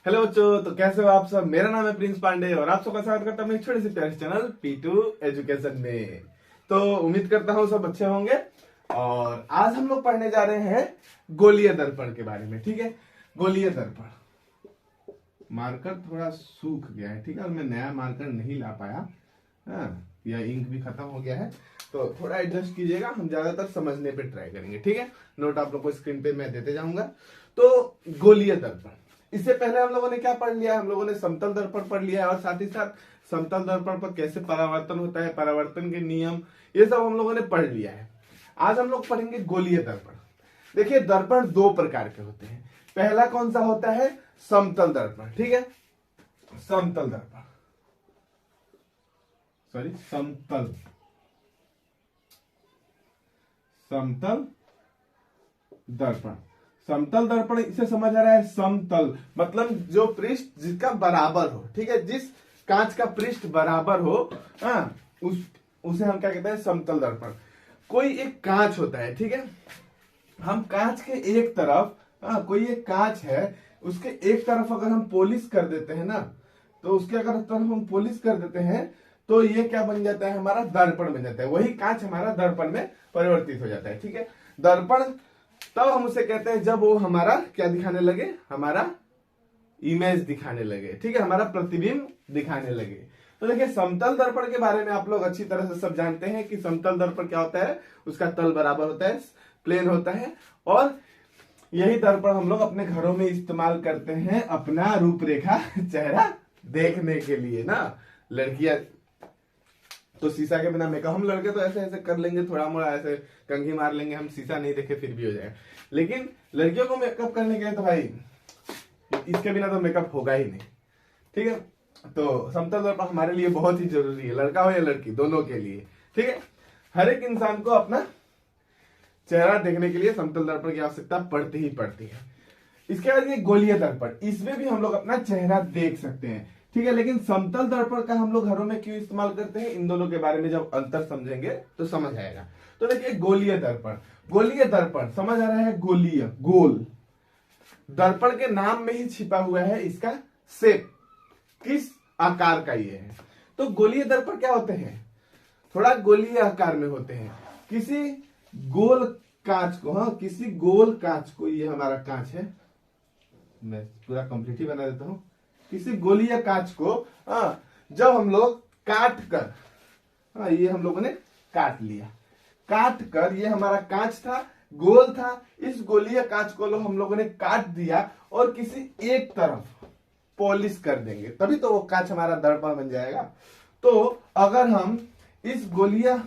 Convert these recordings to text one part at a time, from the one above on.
Hello बच्चों, तो कैसे हो आप सब। मेरा नाम है प्रिंस पांडे और आप सबका स्वागत करता हूँ अपने छोटे से प्यारे चैनल P2 एजुकेशन में। तो उम्मीद करता हूँ सब अच्छे होंगे। और आज हम लोग पढ़ने जा रहे हैं गोलीय दर्पण के बारे में। ठीक है, गोलीय दर्पण। मार्कर थोड़ा सूख गया है, ठीक है, और मैं नया मार्कर नहीं ला पाया। हाँ, या इंक भी खत्म हो गया है, तो थोड़ा एडजस्ट कीजिएगा। हम ज्यादातर समझने पे ट्राई करेंगे, ठीक है। नोट आप लोग को स्क्रीन पे मैं देते जाऊंगा। तो गोलीय दर्पण, इससे पहले हम लोगों ने क्या पढ़ लिया, हम लोगों ने समतल दर्पण पढ़ लिया है, और साथ ही साथ समतल दर्पण पर कैसे परावर्तन होता है, परावर्तन के नियम, ये सब हम लोगों ने पढ़ लिया है। आज हम लोग पढ़ेंगे गोलीय दर्पण। देखिए, दर्पण दो प्रकार के होते हैं। पहला कौन सा होता है, समतल दर्पण। ठीक है, समतल दर्पण, सॉरी समतल, समतल दर्पण। समतल दर्पण इसे समझ आ रहा है, समतल मतलब जो पृष्ठ जिसका बराबर हो। ठीक है, जिस कांच का पृष्ठ बराबर हो, उसे हम क्या कहते हैं, समतल दर्पण। कोई एक कांच होता है, ठीक है, हम कांच के एक तरफ, कोई एक कांच है, उसके एक तरफ अगर हम पॉलिश कर देते हैं ना, तो उसके अगर तरफ हम पॉलिश कर देते हैं तो ये क्या बन जाता है, हमारा दर्पण बन जाता है। वही कांच हमारा दर्पण में परिवर्तित हो जाता है। ठीक है, दर्पण तब हम उसे कहते हैं जब वो हमारा क्या दिखाने लगे, हमारा इमेज दिखाने लगे। ठीक है, हमारा प्रतिबिंब दिखाने लगे। तो देखिए, समतल दर्पण के बारे में आप लोग अच्छी तरह से सब जानते हैं कि समतल दर्पण क्या होता है। उसका तल बराबर होता है, प्लेन होता है, और यही दर्पण हम लोग अपने घरों में इस्तेमाल करते हैं अपना रूपरेखा चेहरा देखने के लिए ना। लड़कियां तो शीशा के बिना मेकअप, हम लड़के तो ऐसे ऐसे कर लेंगे, थोड़ा मोड़ा ऐसे कंघी मार लेंगे, हम शीशा नहीं देखे फिर भी हो जाएगा। लेकिन लड़कियों को मेकअप करने के लिए तो भाई इसके बिना तो मेकअप होगा ही नहीं। ठीक है, तो समतल दर्पण हमारे लिए बहुत ही जरूरी है, लड़का हो या लड़की, दोनों के लिए। ठीक है, हर एक इंसान को अपना चेहरा देखने के लिए समतल दर्पण की आवश्यकता पड़ती ही पड़ती है। इसके बाद ये गोलीय दर्पण, इसमें भी हम लोग अपना चेहरा देख सकते हैं। ठीक है, लेकिन समतल दर्पण का हम लोग घरों में क्यों इस्तेमाल करते हैं, इन दोनों के बारे में जब अंतर समझेंगे तो समझ आएगा। तो देखिए, गोलीय दर्पण, गोलीय दर्पण समझ आ रहा है, गोलीय, गोल। दर्पण के नाम में ही छिपा हुआ है इसका शेप, किस आकार का ये है। तो गोलीय दर्पण क्या होते हैं, थोड़ा गोलीय आकार में होते हैं। किसी गोल कांच को, किसी गोल कांच को, ये हमारा कांच है, मैं पूरा कंप्लीट ही बना देता हूं। किसी गोलीय कांच को जब हम लोग काट कर, ये हम लोगों ने काट लिया, काट कर, ये हमारा कांच था, गोल था, इस गोलीय कांच को हम लोगों ने काट दिया और किसी एक तरफ पॉलिश कर देंगे, तभी तो वो कांच हमारा दर्पण बन जाएगा। तो अगर हम इस गोलीय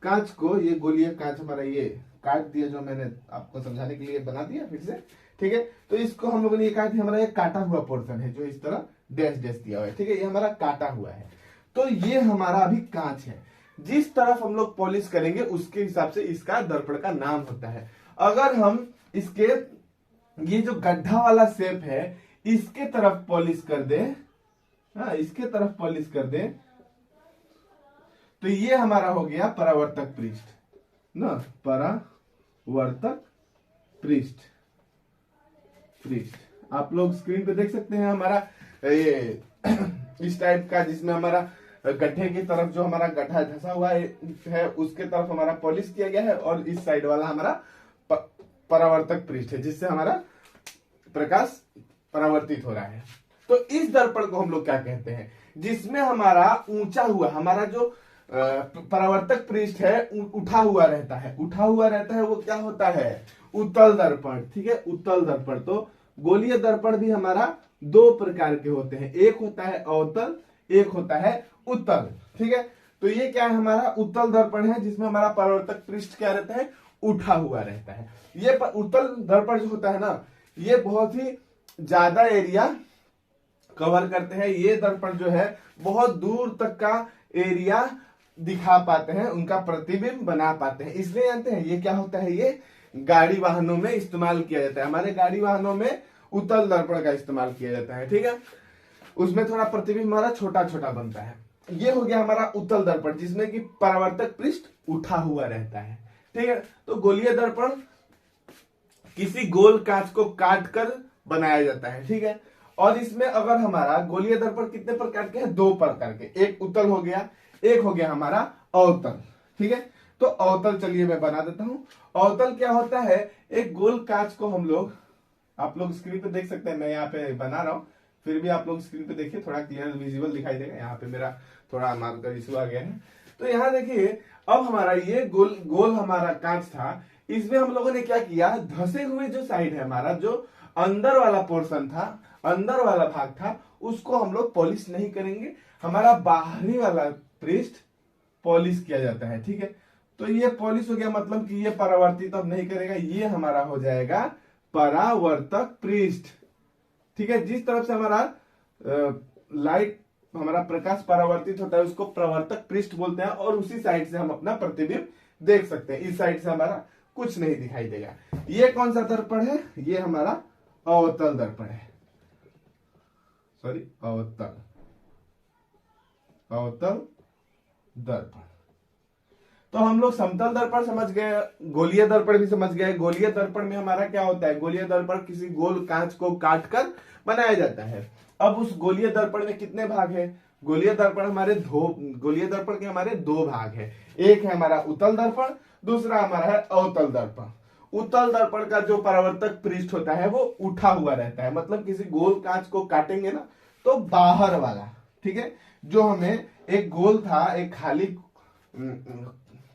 कांच को, ये गोलीय कांच हमारा ये काट दिया, जो मैंने आपको समझाने के लिए बना दिया फिर से। ठीक है, तो इसको हम लोगों ने ये काट दिया, हमारा ये काटा हुआ पोर्शन है जो इस तरह डैश डैश दिया हुआ है। ठीक है, ये हमारा काटा हुआ है। तो ये हमारा अभी कांच है, जिस तरफ हम लोग पॉलिश करेंगे उसके हिसाब से इसका दर्पण का नाम होता है। अगर हम इसके ये जो गड्ढा वाला शेप है इसके तरफ पॉलिश कर दें, इसके तरफ पॉलिश कर दें, तो ये हमारा हो गया परावर्तक पृष्ठ ना, परावर्तक पृष्ठ। आप लोग स्क्रीन पे देख सकते हैं हमारा ये इस टाइप का, जिसमें हमारा गड्ढे की तरफ जो हमारा गड्ढा धंसा हुआ है उसके तरफ हमारा पॉलिश किया गया है, और इस साइड वाला हमारा परावर्तक पृष्ठ है जिससे हमारा प्रकाश परावर्तित हो रहा है। तो इस दर्पण को हम लोग क्या कहते हैं, जिसमें हमारा ऊंचा हुआ, हमारा जो परावर्तक पृष्ठ है उठा हुआ रहता है, उठा हुआ रहता है, वो क्या होता है, उत्तल दर्पण। ठीक है, उत्तल दर्पण। तो गोलीय दर्पण भी हमारा दो प्रकार के होते हैं, एक होता है अवतल, एक होता है उत्तल। ठीक है, तो ये क्या है, हमारा उत्तल दर्पण है जिसमें हमारा परावर्तक पृष्ठ क्या रहता है, उठा हुआ रहता है। ये उत्तल दर्पण जो होता है ना, ये बहुत ही ज्यादा एरिया कवर करते हैं। ये दर्पण जो है बहुत दूर तक का एरिया दिखा पाते हैं, उनका प्रतिबिंब बना पाते हैं। इसलिए जानते हैं ये क्या होता है, ये गाड़ी वाहनों में इस्तेमाल किया जाता है। हमारे गाड़ी वाहनों में उत्तल दर्पण का इस्तेमाल किया जाता है। ठीक है, उसमें थोड़ा प्रतिबिंब हमारा छोटा छोटा बनता है। ये हो गया हमारा उत्तल दर्पण, जिसमें कि परावर्तक पृष्ठ उठा हुआ रहता है। ठीक है, तो गोलीय दर्पण किसी गोल कांच को काट कर बनाया जाता है। ठीक है, और इसमें अगर हमारा गोलीय दर्पण कितने प्रकार के हैं, 2 प्रकार के, एक उत्तल हो गया, एक हो गया हमारा अवतल। ठीक है, तो अवतल चलिए मैं बना देता हूं। अवतल क्या होता है, एक गोल कांच को हम लोग, आप लोग स्क्रीन पे देख सकते हैं, मैं यहाँ पे बना रहा हूं, फिर भी आप लोग स्क्रीन पे देखिए, थोड़ा क्लियर विजिबल दिखाई देगा। यहाँ पे मेरा थोड़ा मार्कर इशू आ गया है, तो यहाँ देखिए अब हमारा ये गोल गोल हमारा कांच था, इसमें हम लोगों ने क्या किया, धसे हुए जो साइड है हमारा, जो अंदर वाला पोर्शन था, अंदर वाला भाग था, उसको हम लोग पॉलिश नहीं करेंगे, हमारा बाहरी वाला पृष्ठ पॉलिश किया जाता है। ठीक है, तो ये पॉलिश हो गया, मतलब कि ये परावर्तित अब नहीं करेगा, ये हमारा हो जाएगा परावर्तक पृष्ठ। ठीक है, जिस तरफ से हमारा लाइट, हमारा प्रकाश परावर्तित होता है उसको प्रवर्तक पृष्ठ बोलते हैं, और उसी साइड से हम अपना प्रतिबिंब देख सकते हैं। इस साइड से हमारा कुछ नहीं दिखाई देगा। ये कौन सा दर्पण है, ये हमारा अवतल दर्पण है, सॉरी अवतल दर्पण। तो हम लोग समतल दर्पण समझ गए, गोलीय दर्पण भी समझ गए। गोलीय दर्पण में हमारा क्या होता है, गोलीय दर्पण किसी गोल कांच को काटकर बनाया जाता है। अब उस गोलीय दर्पण में कितने भाग है, गोलीय दर्पण गोलीय दर्पण के हमारे 2 भाग है, एक है हमारा उत्तल दर्पण, दूसरा हमारा है अवतल दर्पण। उत्तल दर्पण का जो परावर्तक पृष्ठ होता है वो उठा हुआ रहता है, मतलब किसी गोल कांच को काटेंगे ना तो बाहर वाला, ठीक है, जो हमें एक गोल था, एक खाली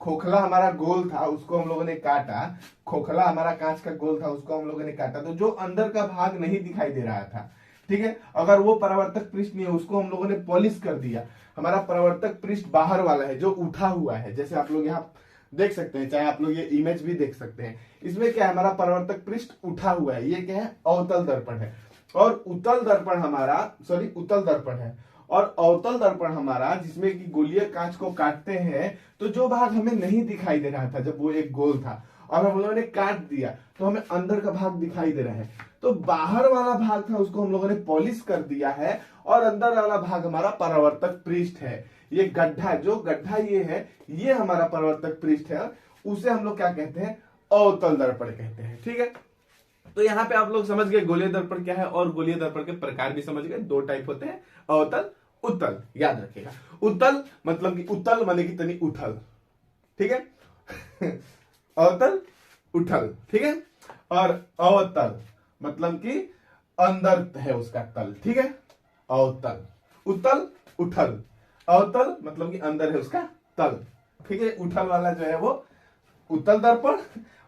खोखला हमारा गोल था, उसको हम लोगों ने काटा, खोखला हमारा कांच का गोल था, उसको हम लोगों ने काटा, तो जो अंदर का भाग नहीं दिखाई दे रहा था, ठीक है, अगर वो परावर्तक पृष्ठ नहीं है, उसको हम लोगों ने पॉलिश कर दिया। हमारा परावर्तक पृष्ठ बाहर वाला है जो उठा हुआ है, जैसे आप लोग यहाँ देख सकते हैं, चाहे आप लोग ये इमेज भी देख सकते हैं। इसमें क्या है, हमारा परावर्तक पृष्ठ उठा हुआ है, ये क्या है, अवतल दर्पण है। और उत्तल दर्पण हमारा, सॉरी उत्तल दर्पण है, और अवतल दर्पण हमारा जिसमें कि गोलीय कांच को काटते हैं, तो जो भाग हमें नहीं दिखाई दे रहा था जब वो एक गोल था और हम लोगों ने काट दिया तो हमें अंदर का भाग दिखाई दे रहा है, तो बाहर वाला भाग था उसको हम लोगों ने पॉलिश कर दिया है, और अंदर वाला भाग हमारा परावर्तक पृष्ठ है। ये गड्ढा, जो गड्ढा ये है, ये हमारा परावर्तक पृष्ठ है, उसे हम लोग क्या कहते हैं, अवतल दर्पण कहते हैं। ठीक है, तो यहाँ पे आप लोग समझ गए गोलीय दर्पण क्या है, और गोलीय दर्पण के प्रकार भी समझ गए, 2 टाइप होते हैं, अवतल उत्तल, याद रखिएगा। उत्तल मतलब कि उत्तल माने कि तनी उठल, ठीक है अवतल उठल, ठीक है, और अवतल मतलब कि अंदर है उसका तल, ठीक है, अवतल, उत्तल उठल, अवतल मतलब कि अंदर है उसका तल, ठीक है। उठल वाला जो है वो उत्तल दर्पण,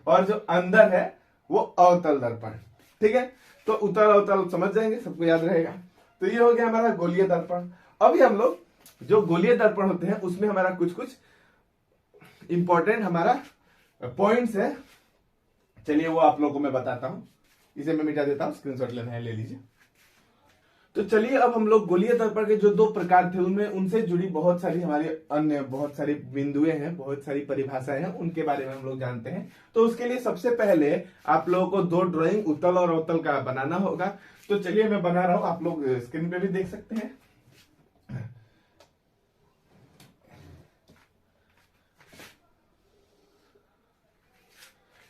और जो अंदर है वो अवतल दर्पण, ठीक है। तो उत्तल अवतल समझ जाएंगे, सबको याद रहेगा। तो ये हो गया हमारा गोलीय दर्पण। अभी हम लोग जो गोलीय दर्पण होते हैं उसमें हमारा कुछ कुछ इंपॉर्टेंट हमारा पॉइंट्स है, चलिए वो आप लोगों को मैं बताता हूं। इसे मैं मिटा देता हूं, स्क्रीनशॉट लेना है ले लीजिए। तो चलिए अब हम लोग गोलीय दर्पण के जो 2 प्रकार थे उनमें उनसे जुड़ी बहुत सारी हमारी अन्य बहुत सारी बिंदुएं हैं, बहुत सारी परिभाषाएं हैं, उनके बारे में हम लोग जानते हैं। तो उसके लिए सबसे पहले आप लोगों को 2 ड्राइंग उत्तल और अवतल का बनाना होगा। तो चलिए मैं बना रहा हूं, आप लोग स्क्रीन पे भी देख सकते हैं।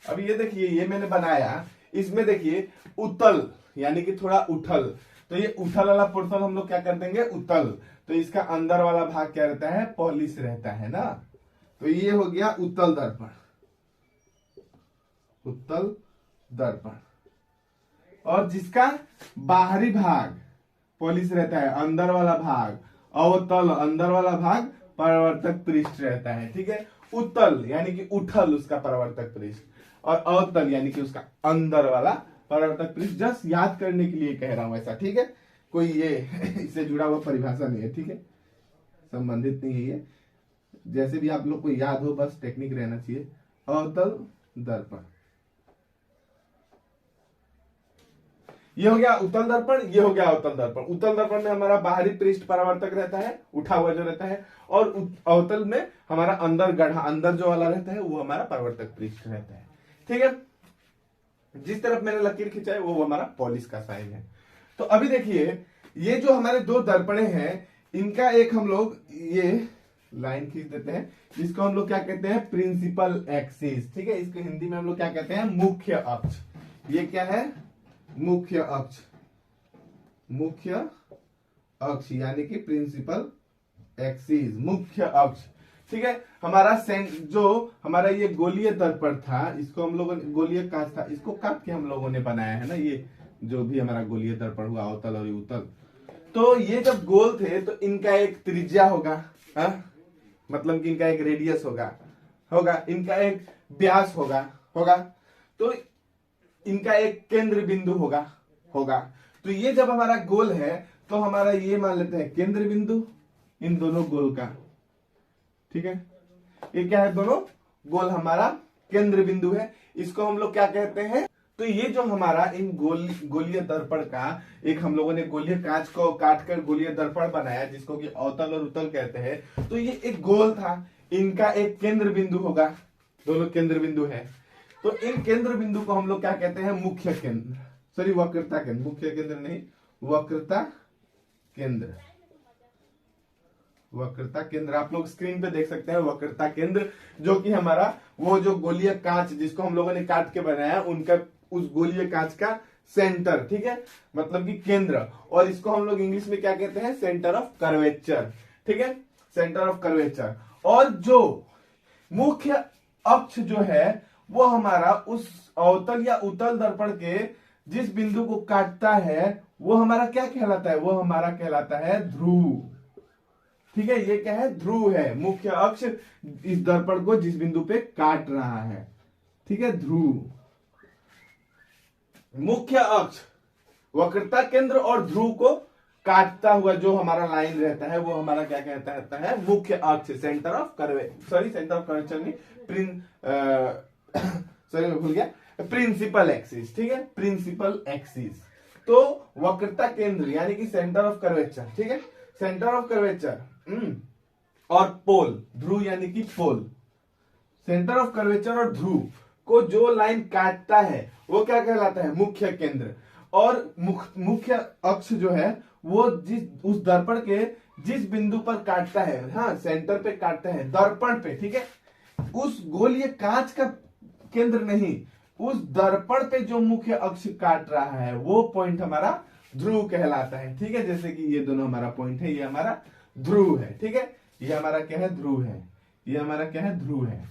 अब ये देखिए, ये मैंने बनाया, इसमें देखिए उत्तल यानी कि थोड़ा उठल, तो ये उठल वाला पोर्शन हम लोग क्या कर देंगे, उत्तल। तो इसका अंदर वाला भाग क्या रहता है, पॉलिश रहता है ना। तो ये हो गया उत्तल दर्पण, उत्तल दर्पण। और जिसका बाहरी भाग पॉलिश रहता है, अंदर वाला भाग अवतल, अंदर वाला भाग परावर्तक पृष्ठ रहता है, ठीक है। उत्तल यानी कि उठल उसका परावर्तक पृष्ठ, और अवतल यानी कि उसका अंदर वाला परावर्तक पृष्ठ। जस्ट याद करने के लिए कह रहा हूं ऐसा, ठीक है, कोई ये इससे जुड़ा हुआ परिभाषा नहीं है, ठीक है, संबंधित नहीं है ये, जैसे भी आप लोग को याद हो, बस टेक्निक रहना चाहिए। अवतल दर्पण, ये हो गया उत्तल दर्पण, ये हो गया अवतल दर्पण। उत्तल दर्पण में हमारा बाहरी पृष्ठ परावर्तक रहता है, उठा हुआ जो रहता है, और अवतल में हमारा अंदर गढ़ा, अंदर जो वाला रहता है वो हमारा परावर्तक पृष्ठ रहता है, ठीक है। जिस तरफ मैंने लकीर खिंचाई वो हमारा पॉलिश का साइन है। तो अभी देखिए, ये जो हमारे 2 दर्पणे हैं, इनका एक हम लोग ये लाइन खींच देते हैं, जिसको हम लोग क्या कहते हैं, प्रिंसिपल एक्सिस, ठीक है। इसको हिंदी में हम लोग क्या कहते हैं, मुख्य अक्ष। ये क्या है, मुख्य अक्ष, मुख्य अक्ष यानी कि प्रिंसिपल एक्सिस, मुख्य अक्ष। ठीक है, हमारा जो हमारा ये गोलीय दर्पण था, इसको हम लोगों ने, गोलीय कांच था, इसको काट के हम लोगों ने बनाया है ना, ये जो भी हमारा गोलीय दर्पण हुआ, अवतल और उत्तल। तो ये जब गोल थे तो इनका एक त्रिज्या होगा, मतलब कि इनका एक रेडियस होगा, इनका एक व्यास होगा, तो इनका एक केंद्र बिंदु होगा। तो ये जब हमारा गोल है तो हमारा ये मान लेते हैं केंद्र बिंदु इन दोनों गोल का। ठीक है, ये क्या है, दोनों गोल हमारा केंद्र बिंदु है। इसको हम लोग क्या कहते हैं, तो ये जो हमारा इन गोलीय दर्पण का एक हम लोगों ने गोलीय कांच को काटकर गोलीय दर्पण बनाया, जिसको कि अवतल और उत्तल कहते हैं। तो ये एक गोल था, इनका एक केंद्र बिंदु होगा, दोनों केंद्र बिंदु है। तो इन केंद्र बिंदु को हम लोग क्या कहते हैं, मुख्य केंद्र, सॉरी वक्रता केंद्र, मुख्य केंद्र नहीं, वक्रता केंद्र। वक्रता केंद्र आप लोग स्क्रीन पे देख सकते हैं, वक्रता केंद्र, जो कि हमारा वो जो गोलीय कांच जिसको हम लोगों ने काट के बनाया, उनका उस गोलीय कांच का सेंटर, ठीक है, मतलब कि केंद्र। और इसको हम लोग इंग्लिश में क्या कहते हैं, सेंटर ऑफ कर्वेचर। ठीक है, सेंटर ऑफ कर्वेचर। और जो मुख्य अक्ष जो है वो हमारा उस अवतल या उत्तल दर्पण के जिस बिंदु को काटता है वो हमारा क्या कहलाता है, वो हमारा कहलाता है ध्रुव। ठीक है, ये क्या है, ध्रुव है। मुख्य अक्ष इस दर्पण को जिस बिंदु पे काट रहा है, ठीक है, ध्रुव। मुख्य अक्ष वक्रता केंद्र और ध्रुव को काटता हुआ जो हमारा लाइन रहता है वो हमारा क्या कहता है, मुख्य अक्ष, सेंटर ऑफ कर्वेचर नहीं, सॉरी मैं भूल गया, प्रिंसिपल एक्सिस। ठीक है, प्रिंसिपल एक्सिस। तो वक्रता केंद्र यानी कि सेंटर ऑफ कर्वेचर, ठीक है, सेंटर ऑफ कर्वेचर और पोल, ध्रुव यानी कि पोल, सेंटर ऑफ कर्वेचर और ध्रुव को जो लाइन काटता है वो क्या कहलाता है, मुख्य केंद्र। और मुख्य अक्ष जो है वो उस दर्पण के जिस बिंदु पर काटता है, हाँ सेंटर पे काटता है, दर्पण पे, ठीक है, उस गोलीय कांच का केंद्र नहीं, उस दर्पण पे जो मुख्य अक्ष काट रहा है वो पॉइंट हमारा ध्रुव कहलाता है। ठीक है, जैसे कि ये दोनों हमारा पॉइंट है, ये हमारा ध्रुव है। ठीक है, ये हमारा क्या है, ध्रुव है, ये हमारा क्या है, ध्रुव है।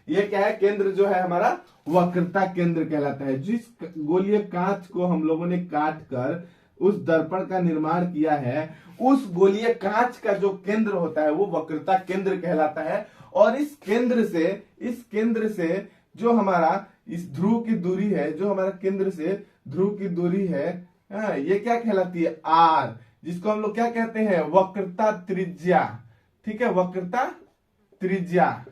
ये क्या है, केंद्र जो है हमारा वक्रता केंद्र कहलाता है। जिस गोलीय कांच को हम लोगों ने काट कर उस दर्पण का निर्माण किया है, उस गोलीय कांच का जो केंद्र होता है वो वक्रता केंद्र कहलाता है। और इस केंद्र से जो हमारा इस ध्रुव की दूरी है, जो हमारा केंद्र से ध्रुव की दूरी है, ये क्या कहलाती है, आर, जिसको हम लोग क्या कहते हैं, वक्रता त्रिज्या। ठीक है, वक्रता त्रिज्या।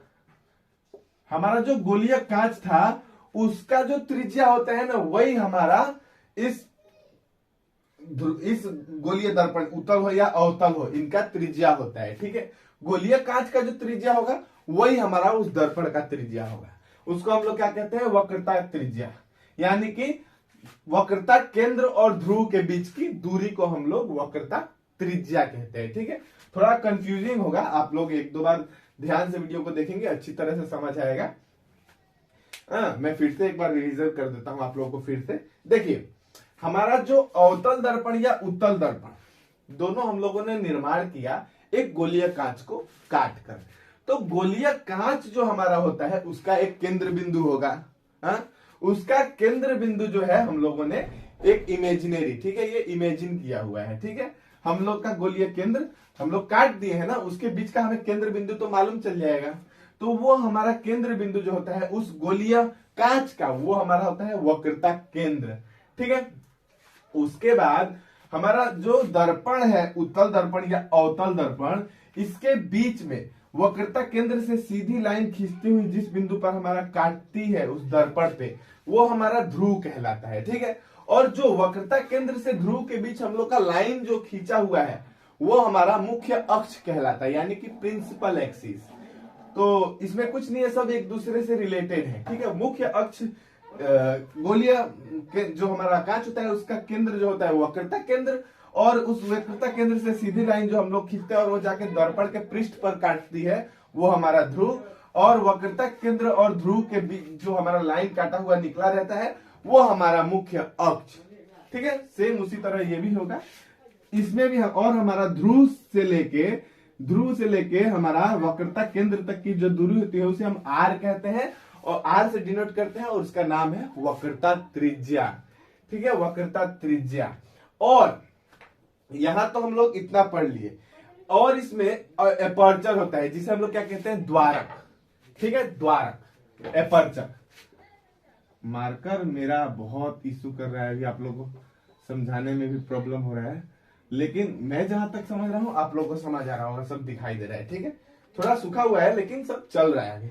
हमारा जो गोलीय कांच था उसका जो त्रिज्या होता है ना, वही हमारा इस गोलीय दर्पण, उत्तल हो या अवतल हो, इनका त्रिज्या होता है। ठीक है, गोलीय कांच का जो त्रिज्या होगा वही हमारा उस दर्पण का त्रिज्या होगा, उसको हम लोग क्या कहते हैं, वक्रता त्रिज्या। यानी कि वक्रता केंद्र और ध्रुव के बीच की दूरी को हम लोग वक्रता त्रिज्या कहते हैं। ठीक है, थोड़ा कंफ्यूजिंग होगा, आप लोग एक दो बार ध्यान से वीडियो को देखेंगे, अच्छी तरह से समझ आएगा। मैं फिर से एक बार रिवीजन कर देता हूं आप लोगों को। फिर से देखिए, हमारा जो अवतल दर्पण या उत्तल दर्पण दोनों हम लोगों ने निर्माण किया एक गोलीय कांच को काट कर। तो गोलीय कांच जो हमारा होता है उसका एक केंद्र बिंदु होगा, उसका केंद्र बिंदु जो है हम लोगों ने एक इमेजिनरी, ठीक है, ये इमेजिन किया हुआ है। ठीक है, हम लोग का गोलीय केंद्र हम लोग काट दिए हैं ना, उसके बीच का हमें केंद्र बिंदु तो मालूम चल जाएगा। तो वो हमारा केंद्र बिंदु जो होता है उस गोलीय कांच का, वो हमारा होता है वक्रता केंद्र। ठीक है, उसके बाद हमारा जो दर्पण है, उत्तल दर्पण या अवतल दर्पण, इसके बीच में वक्रता केंद्र से सीधी लाइन खींचती हुई जिस बिंदु पर हमारा काटती है उस दर्पण पे, वो हमारा ध्रुव कहलाता है। ठीक है, और जो वक्रता केंद्र से ध्रुव के बीच हम लोग का लाइन जो खींचा हुआ है वो हमारा मुख्य अक्ष कहलाता है, यानी कि प्रिंसिपल एक्सिस। तो इसमें कुछ नहीं है, सब एक दूसरे से रिलेटेड है। ठीक है, मुख्य अक्ष गोलीय जो हमारा कांच होता है उसका केंद्र जो होता है वक्रता केंद्र, और उस वक्रता केंद्र से सीधी लाइन जो हम लोग खींचते हैं और वो जाके दर्पण के पृष्ठ पर काटती है वो हमारा ध्रुव, और वक्रता केंद्र और ध्रुव के बीच जो हमारा लाइन काटा हुआ निकला रहता है वो हमारा मुख्य अक्ष। ठीक है, सेम उसी तरह ये भी होगा। इसमें भी और हमारा ध्रुव से लेके हमारा वक्रता केंद्र तक की जो दूरी होती है उसे हम आर कहते हैं, और आर से डिनोट करते हैं, और उसका नाम है वक्रता त्रिज्या। ठीक है, वक्रता त्रिज्या। और यहां तो हम लोग इतना पढ़ लिए, और इसमें एपर्चर होता है जिसे हम लोग क्या कहते हैं, द्वारक। ठीक है, द्वारक, एपर्चर। मार्कर मेरा बहुत इशू कर रहा है, अभी आप लोगों को समझाने में भी प्रॉब्लम हो रहा है, लेकिन मैं जहां तक समझ रहा हूं आप लोगों को समझ आ रहा होगा, सब दिखाई दे रहा है। ठीक है, थोड़ा सूखा हुआ है लेकिन सब चल रहा है अभी।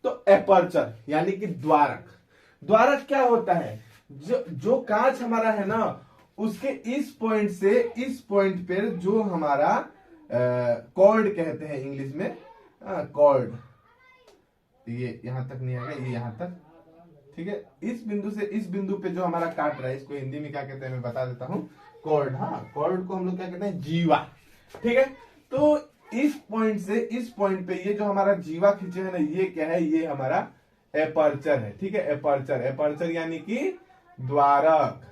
तो एपर्चर यानी कि द्वारक। द्वारक क्या होता है, जो कांच हमारा है ना, उसके इस पॉइंट से इस पॉइंट पर जो हमारा कॉर्ड कहते हैं इंग्लिश में, कॉर्ड, ये यहां तक नहीं आएगा, ये यहां तक। ठीक है, इस बिंदु से इस बिंदु पे जो हमारा काट रहा है, इसको हिंदी में क्या कहते हैं मैं बता देता हूं, कॉर्ड। हाँ, कॉर्ड को हम लोग क्या कहते हैं, जीवा। ठीक है, तो इस पॉइंट से इस पॉइंट पे ये जो हमारा जीवा खींचे है ना, ये क्या है, ये हमारा एपर्चर है। ठीक है, एपर्चर, एपर्चर यानी कि द्वारक।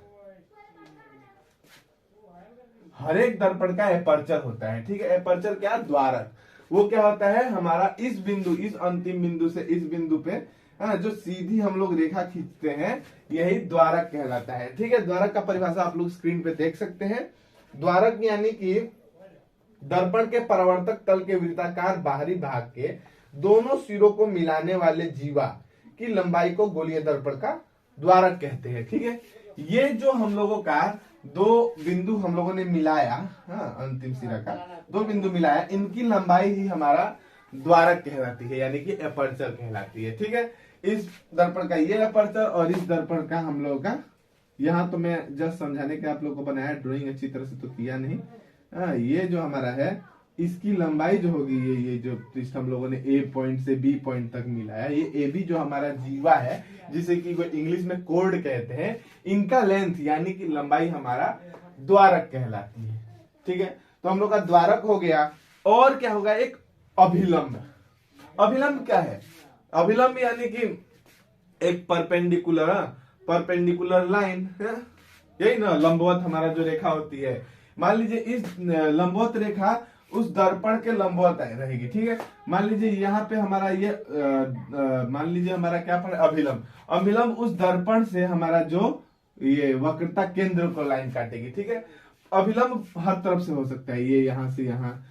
हर एक दर्पण का एपर्चर होता है। ठीक है, एपर्चर क्या, द्वारक। वो क्या होता है, हमारा इस बिंदु, इस अंतिम बिंदु से इस बिंदु पे जो सीधी हम लोग रेखा खींचते हैं, यही द्वारक कहलाता है। ठीक है, द्वारक का परिभाषा आप लोग स्क्रीन पे देख सकते हैं। द्वारक यानी कि दर्पण के परावर्तक तल के वृत्ताकार बाहरी भाग के दोनों सिरों को मिलाने वाले जीवा की लंबाई को गोलीय दर्पण का द्वारक कहते हैं। ठीक है, ये जो हम लोगों का दो बिंदु हम लोगों ने मिलाया, अंतिम सिरा का दो बिंदु मिलाया, इनकी लंबाई ही हमारा द्वारक कहलाती है, यानी कि एपर्चर कहलाती है। ठीक है, इस दर्पण का ये एपर्चर और इस दर्पण का हम लोगों का, यहाँ तो मैं जस्ट समझाने के आप लोगों को बनाया, ड्राइंग अच्छी तरह से तो किया नहीं। ये जो हमारा है, इसकी लंबाई जो होगी, ये जो पृष्ठ हम लोगों ने ए पॉइंट से बी पॉइंट तक मिलाया, ये ए बी जो हमारा जीवा है, जिसे कि इंग्लिश में कोर्ड कहते हैं, इनका लेंथ यानी कि लंबाई हमारा द्वारक कहलाती है। ठीक है, तो हम लोग का द्वारक हो गया। और क्या होगा, एक अभिलंब। अभिलंब क्या है, अभिलंब यानी कि एक परपेंडिकुलर लाइन, यही ना, लंबवत हमारा जो रेखा होती है। मान लीजिए इस लंबवत रेखा उस दर्पण के लंबवत रहेगी। ठीक है, मान लीजिए यहाँ पे हमारा ये मान लीजिए हमारा क्या पड़ा, अभिलंब। अभिलंब उस दर्पण से हमारा जो ये वक्रता केंद्र को लाइन काटेगी। ठीक है, अभिलंब हर तरफ से हो सकता है, ये यहाँ से यहाँ,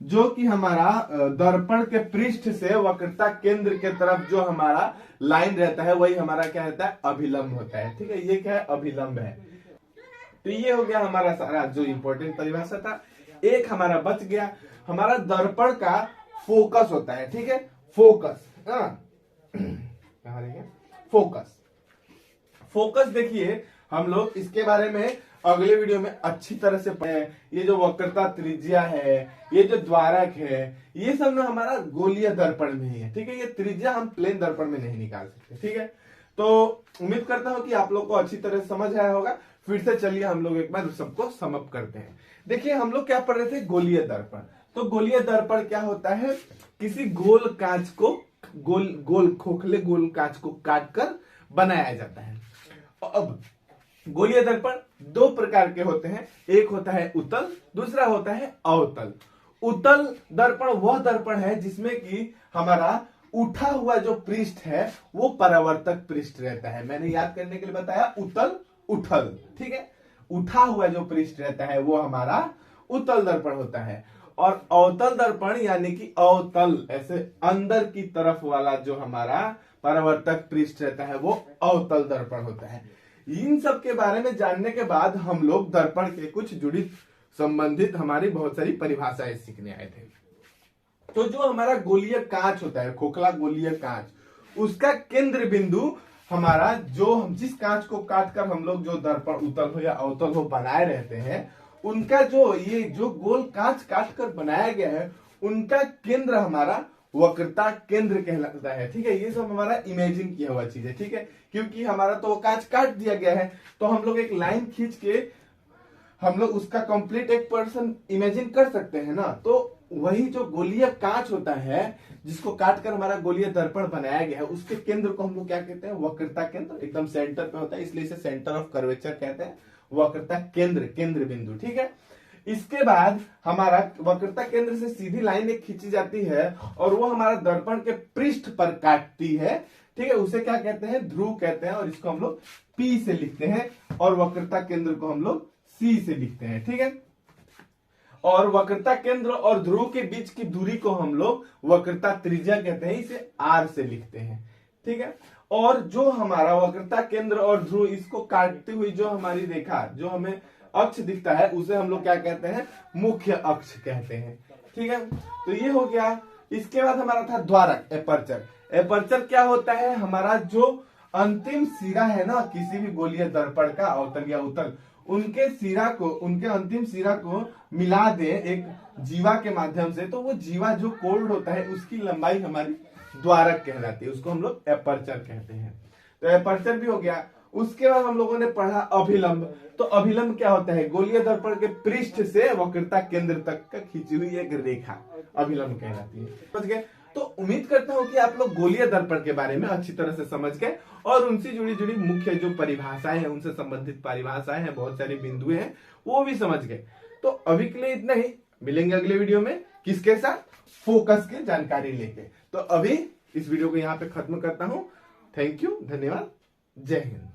जो कि हमारा दर्पण के पृष्ठ से वक्रता केंद्र के तरफ जो हमारा लाइन रहता है, वही हमारा क्या रहता है, अभिलंब होता है। ठीक है, ये क्या है, अभिलंब है। तो ये हो गया हमारा सारा जो इंपॉर्टेंट परिभाषा था। एक हमारा बच गया, हमारा दर्पण का फोकस होता है। ठीक है, फोकस, कहाँ रह गया, फोकस। फोकस देखिए, हम लोग इसके बारे में अगले वीडियो में अच्छी तरह से पढ़े। ये जो वक्रता त्रिज्या है, ये जो द्वारक है, ये सब ना हमारा गोलीय दर्पण में ही है। ठीक है, ये त्रिज्या हम प्लेन दर्पण में नहीं निकाल सकते। ठीक है, तो उम्मीद करता हूं कि आप लोग को अच्छी तरह से समझ आया होगा। फिर से चलिए हम लोग एक बार सबको समअप करते हैं। देखिए, हम लोग क्या पढ़ रहे थे, गोलीय दर्पण। तो गोलीय दर्पण क्या होता है, किसी गोल कांच को, गोल खोखले गोल कांच को काटकर बनाया जाता है। अब गोलीय दर्पण दो प्रकार के होते हैं, एक होता है उत्तल, दूसरा होता है अवतल। उत्तल दर्पण वह दर्पण है जिसमें कि हमारा उठा हुआ जो पृष्ठ है वो परावर्तक पृष्ठ रहता है। मैंने याद करने के लिए बताया, उत्तल, उठल। ठीक है, उठा हुआ जो पृष्ठ रहता है वो हमारा उत्तल दर्पण होता है। और अवतल दर्पण यानी कि अवतल, ऐसे अंदर की तरफ वाला जो हमारा परावर्तक पृष्ठ रहता है वो अवतल दर्पण होता है। इन सब के बारे में जानने के बाद हम लोग दर्पण के कुछ जुड़ी संबंधित हमारी बहुत सारी परिभाषाएं सीखने आए थे। तो जो हमारा गोलीय कांच होता है, खोखला गोलीय कांच, उसका केंद्र बिंदु हमारा, जो हम जिस कांच को काटकर हम लोग जो दर्पण उत्तल हो या अवतल हो बनाए रहते हैं, उनका जो ये जो गोल कांच काट कर बनाया गया है, उनका केंद्र हमारा वक्रता केंद्र कहलाता है। ठीक है, ये सब हमारा इमेजिन किया हुआ चीज है। ठीक है, क्योंकि हमारा तो कांच काट दिया गया है, तो हम लोग एक लाइन खींच के हम लोग उसका कंप्लीट एक पर्सन इमेजिन कर सकते हैं ना। तो वही जो गोलीय कांच होता है, जिसको काटकर हमारा गोलीय दर्पण बनाया गया है, उसके केंद्र को हम लोग क्या कहते हैं, वक्रता केंद्र। एकदम सेंटर पे होता है, इसलिए इसे सेंटर ऑफ कर्वेचर कहते हैं, वक्रता केंद्र, केंद्र बिंदु। ठीक है, इसके बाद हमारा वक्रता केंद्र से सीधी लाइन एक खींची जाती है और वो हमारा दर्पण के पृष्ठ पर काटती है, ठीक है। उसे क्या कहते हैं, ध्रुव कहते हैं, और इसको हम लोग P से लिखते हैं और वक्रता केंद्र को हम लोग C से लिखते हैं, ठीक है। और वक्रता केंद्र और ध्रुव के बीच की दूरी को हम लोग वक्रता त्रिज्या कहते हैं, इसे R से लिखते हैं, ठीक है। और जो हमारा वक्रता केंद्र और ध्रुव इसको काटती हुई जो हमारी रेखा, जो हमें अक्ष दिखता है, उसे हम लोग क्या कहते हैं, मुख्य अक्ष कहते हैं, ठीक है। तो ये हो गया। इसके बाद हमारा था द्वारक, एपर्चर। एपर्चर क्या होता है, हमारा जो अंतिम सिरा है ना किसी भी गोलीय दर्पण का, अवतल या उत्तल, उनके सिरा को, उनके अंतिम सिरा को मिला दे एक जीवा के माध्यम से, तो वो जीवा जो कोल्ड होता है उसकी लंबाई हमारी द्वारक कहलाती है, उसको हम लोग एपर्चर कहते हैं। तो एपर्चर भी हो गया। उसके बाद हम लोगों ने पढ़ा अभिलंब। तो अभिलंब क्या होता है, गोलीय दर्पण के पृष्ठ से वक्रता केंद्र तक का खींची हुई एक रेखा अभिलंब कहलाती है, समझ गए। तो उम्मीद करता हूं कि आप लोग गोलीय दर्पण के बारे में अच्छी तरह से समझ गए और उनसे जुड़ी जुड़ी मुख्य जो परिभाषाएं हैं, उनसे संबंधित परिभाषाएं हैं, बहुत सारी बिंदुएं हैं, वो भी समझ गए। तो अभी के लिए इतना ही, मिलेंगे अगले वीडियो में किसके साथ, फोकस की जानकारी लेके। तो अभी इस वीडियो को यहाँ पे खत्म करता हूं। थैंक यू, धन्यवाद, जय हिंद।